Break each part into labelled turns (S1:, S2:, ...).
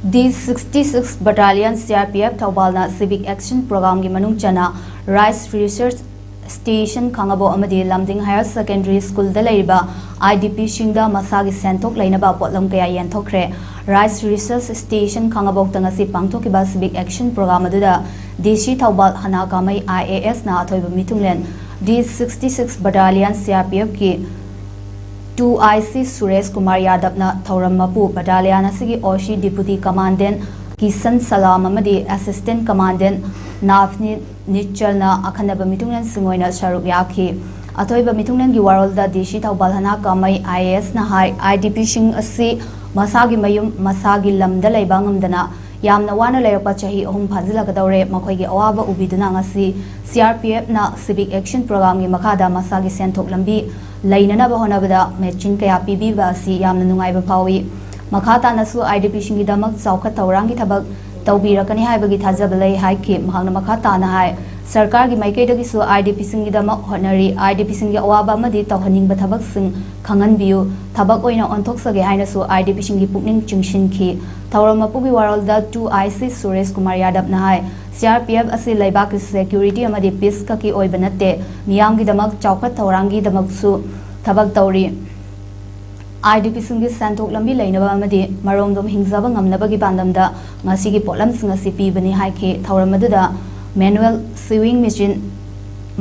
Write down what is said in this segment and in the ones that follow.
S1: The 66 Battalion CRPF Thoubal Civic Action Program gi manung chana Rice Research Station Khangabo amadi Lamding Higher Secondary School da leiba IDP shingda masagi sentok lainaba potlam kaya pangthokkhrae Rice Research Station Khangabo tangasi pangthokkiba Civic Action Program aduda DC Thoubal hana kamai IAS na athoiba mitunglen the 66 Battalion CRPF ki 2IC Suresh Kumar Yadav na Thauram Mapu Battalion asigi Oshi Deputy Commandant Kisan Salam amadi Assistant Commandant Nafni Nichal na akhanaba mitunglen singoina Sharuk Yaki Atoiba mitunglen gi warol da DC Thoubal hana kamai IAS na hai IDP shing asi masagi mayum masagi lamda leiba ngamdana yamna wana layakpa chahi ahum phajila kadawre makhoi gi awaba ubiduna ngasi CRPF na Civic Action Program gi makhada masagi senthok lambi lainana bahonabada matching kaya pibi ba si yamna nungaiba phawi makhata nasu IDP shingi damak chawkha tawrangi thabak tawbirakani haibagi thajaba lei haiki mahangna makhata na hai sarkar gi maikaidagi su IDP singi damak honari IDP singi awaba amadi tawhaning ba thabak sing khangan biu thabak oina ontoksage haina su IDP singi pukning chungshin ki Thauram Mapugi warol da 2IC Suresh Kumar Yadav na hai CRPF asi laibak security amadi peace ka ki oi banate miyam gi damak chawkhat thaurangi damak su thabak tawri IDP singi santok lambi lainaba amadi marongdom hingzaba ngamnaba gi bandamda ngasi gi potlam singa sipi bani hai ke Thauram aduda manual sewing machine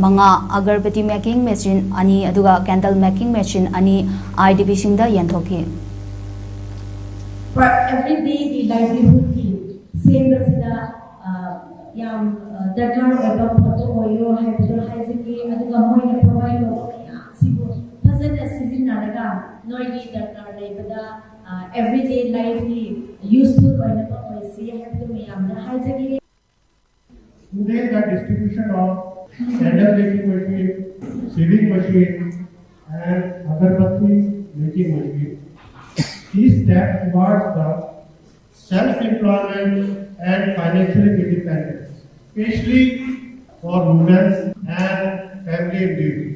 S1: manga agarbati making machine ani aduga candle making machine ani IDP singda yanthoki
S2: for everyday the livelihood team same rasida yam darkar oba photo oyo hydro hygiene aduga moina provide ya sibo fazana sizinaraga noigi darkar lebada everyday life ni useful oina pa oisi have to yam na hygiene
S3: today the distribution of candle making machine, sewing machine and agarbatti making machine is step towards the self-employment and financial independence, especially for women and family individuals.